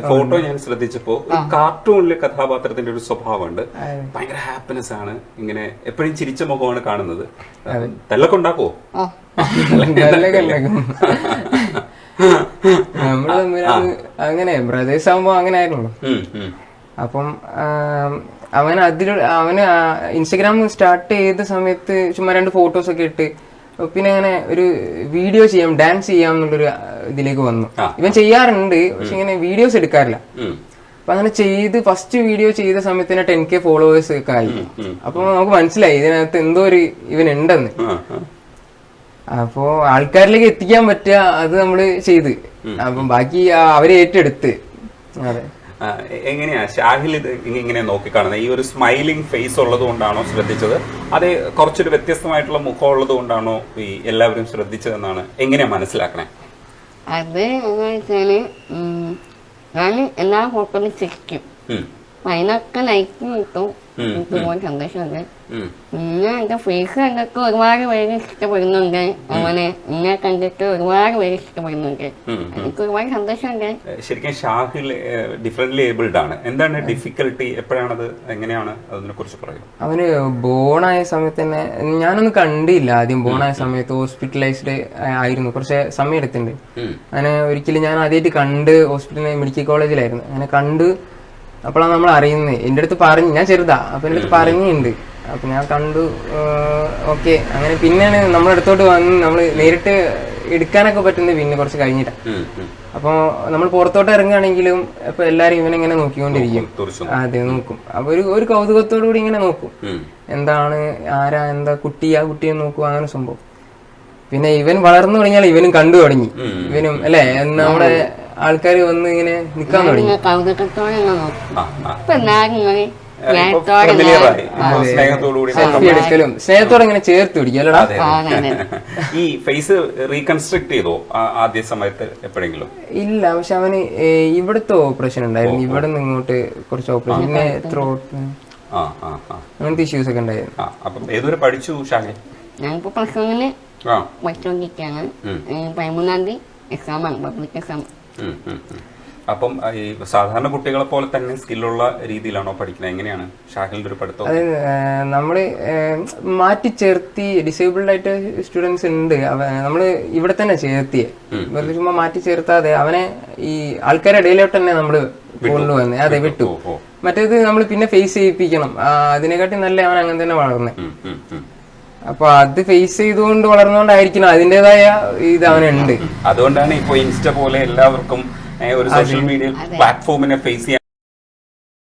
Photo ഞാൻ ശ്രദ്ധിച്ചപ്പോ കാർട്ടൂണിലെ കഥാപാത്രത്തിന്റെ ഒരു സ്വഭാവമുണ്ട്. ഭയങ്കര ഹാപ്പിനെസ് ആണ്, ഇങ്ങനെ എപ്പോഴും ചിരിച്ച മുഖമാണ് കാണുന്നത്. തെല്ലൊക്കെ ഉണ്ടാക്കുവോ? നമ്മള് അങ്ങനെ ബ്രദേഴ്സ് ആവുമ്പോ അങ്ങനെ ആയിരുന്നല്ലോ. അപ്പം അവന് ഇൻസ്റ്റഗ്രാം സ്റ്റാർട്ട് ചെയ്ത സമയത്ത് ചുമ്മാ 2 ഫോട്ടോസ് ഒക്കെ ഇട്ട് പിന്നെ അങ്ങനെ ഒരു വീഡിയോ ചെയ്യാം, ഡാൻസ് ചെയ്യാം എന്നുള്ളൊരു ഇതിലേക്ക് വന്നു. ഇവൻ ചെയ്യാറുണ്ട്, പക്ഷെ ഇങ്ങനെ വീഡിയോസ് എടുക്കാറില്ല. അപ്പൊ അങ്ങനെ ചെയ്ത് ഫസ്റ്റ് വീഡിയോ ചെയ്ത സമയത്ത് തന്നെ 10K ഫോളോവേഴ്സ് ഒക്കെ ആയി. അപ്പൊ നമുക്ക് മനസ്സിലായി ഇതിനകത്ത് എന്തോ ഒരു ഇവൻ ഉണ്ടെന്ന്. അപ്പോ ആൾക്കാരിലേക്ക് എത്തിക്കാൻ പറ്റുക അത് നമ്മള് ചെയ്ത്, അപ്പം ബാക്കി അവരെ ഏറ്റെടുത്ത്. അതെ. എങ്ങനെയാ ഷാഹിൽ ഇത് ഇങ്ങനെ നോക്കിക്കാണുന്നത്? ഈ ഒരു സ്മൈലിംഗ് ഫേസ് ഉള്ളത് കൊണ്ടാണോ ശ്രദ്ധിച്ചത്, അതേ കുറച്ചൊരു വ്യത്യസ്തമായിട്ടുള്ള മുഖം ഉള്ളത് കൊണ്ടാണോ ഈ എല്ലാവരും ശ്രദ്ധിച്ചതെന്നാണ് എങ്ങനെയാ മനസ്സിലാക്കണേ? അത് എന്താ വെച്ചാല് ഞാൻ എല്ലാ ഫോട്ടോയിലും ചിരിക്കും, അതിനൊക്കെ ലൈക്ക് കിട്ടും, എനിക്ക് ഒരുപാട് സന്തോഷമുണ്ട്. പിന്നെ എന്റെ ഫേസ് കണ്ടിട്ട് ഒരുപാട് പേര് ഇഷ്ടപ്പെടുന്നുണ്ട്, അങ്ങനെ എന്നെ കണ്ടിട്ട് ഒരുപാട് പേര് ഇഷ്ടപ്പെടുന്നുണ്ട്, എനിക്ക് ഒരുപാട് സന്തോഷമുണ്ട്. ശരിക്കും ഷാഹിൽ ഡിഫറെന്റ്ലി ഏബിൾഡ് ആണ്. എന്താണ് ഡിഫിക്കൽട്ടി? എപ്പോഴാണത്? എങ്ങനെയാണ്? അതിനെ കുറിച്ച് പറയും. അവന് ബോണായ സമയത്ത് തന്നെ ഞാനൊന്നും കണ്ടില്ല. ആദ്യം ബോണായ സമയത്ത് ഹോസ്പിറ്റലൈസ്ഡ് ആയിരുന്നു, കുറച്ച് സമയം എടുത്തിട്ടുണ്ട്. അങ്ങനെ ഒരിക്കലും ഞാൻ ആദ്യമായിട്ട് കണ്ട് ഹോസ്പിറ്റലിൽ മെഡിക്കൽ കോളേജിലായിരുന്നു. അങ്ങനെ കണ്ട് അപ്പോഴാണ് നമ്മൾ അറിയുന്നത്. എൻ്റെ അടുത്ത് പറഞ്ഞു, ഞാൻ ചെറുതാ, അപ്പൊ എൻ്റെ അടുത്ത് പറഞ്ഞിട്ടുണ്ട്. അപ്പൊ ഞാൻ കണ്ടു, ഓക്കെ. അങ്ങനെ പിന്നെയാണ് നമ്മുടെ അടുത്തോട്ട് വന്ന് നമ്മൾ നേരിട്ട് എടുക്കാനൊക്കെ പറ്റുന്നത് പിന്നെ കുറച്ച് കഴിഞ്ഞിട്ടാ. അപ്പൊ നമ്മൾ പുറത്തോട്ട് ഇറങ്ങുകയാണെങ്കിലും ഇപ്പൊ എല്ലാരും ഇവനെങ്ങനെ നോക്കിക്കൊണ്ടിരിക്കും. അതെ, നോക്കും. അപ്പൊ ഒരു കൗതുകത്തോടു കൂടി ഇങ്ങനെ നോക്കും, എന്താണ്, ആരാ, എന്താ, കുട്ടിയാ, കുട്ടിയെ നോക്കും, അങ്ങനെ സംഭവം. പിന്നെ ഇവൻ വളർന്നു തുടങ്ങിയാൽ ഇവനും കണ്ടു തുടങ്ങി. ഇവനും അല്ലെ നമ്മുടെ ആൾക്കാർ വന്ന് ഇങ്ങനെ നിക്കാൻ തുടങ്ങി. കൗതുകത്തോടെ എടുക്കലും സ്നേഹത്തോടെ ഇങ്ങനെ ചേർത്ത് പിടിക്കും അല്ലടാ. ഈ ഫേസ് റീകൺസ്ട്രക്ട് ചെയ്തോ ആദ്യ സമയത്ത് എപ്പോഴെങ്കിലും? ഇല്ല, പക്ഷെ അവന് ഇവിടുത്തെ ഓപ്പറേഷൻ ഉണ്ടായിരുന്നു, ഇവിടെ നിന്ന് ഇങ്ങോട്ട് കുറച്ച് ഓപ്പറേഷൻ, പിന്നെ ത്രോട്ട് അങ്ങനത്തെ ഇഷ്യൂസ് ഒക്കെ ഉണ്ടായിരുന്നു. അപ്പം ഏതുവരെ പഠിച്ചു ഷാഹെ? ഞാനിപ്പോ +1 പഠിച്ചുകൊണ്ടിരിക്കുകയാണ്. 13-ാം തീയതി എക്സാമാണ്, പബ്ലിക് എക്സാം. അപ്പം ഈ സാധാരണ കുട്ടികളെ പോലെ തന്നെ സ്കില്ലുള്ള രീതിയിലാണോ പഠിക്കുന്നത്? എങ്ങനെയാണ് ഷാഹിലിന്റെ ഒരു പഠിത്തം? അത് നമ്മള് മാറ്റി ചേർത്തി, ഡിസേബിൾഡ് ആയിട്ട് സ്റ്റുഡൻസ് ഉണ്ട്, നമ്മള് ഇവിടെ തന്നെ ചേർത്തിയെ, വെറുതെ ചുമ്മാ മാറ്റി ചേർത്താതെ അവനെ ഈ ആൾക്കാരുടെ ഇടയിലോട്ട് തന്നെ നമ്മള് കൊണ്ടുവന്നേ. അതെ, വിട്ടു. മറ്റേത് നമ്മൾ പിന്നെ ഫേസ് ചെയ്യിപ്പിക്കണം, അതിനെക്കാട്ടി നല്ല അവൻ അങ്ങനെ തന്നെ വളർന്നേ. അപ്പൊ അത് ഫേസ് ചെയ്തുകൊണ്ട് വളർന്നുകൊണ്ടായിരിക്കണം അതിന്റേതായ ഇത് അവനുണ്ട്. അതുകൊണ്ടാണ് ഇപ്പൊ ഇൻസ്റ്റ പോലെ എല്ലാവർക്കും ഒരു സോഷ്യൽ മീഡിയ പ്ലാറ്റ്ഫോമിനെ ഫേസ് ചെയ്യാൻ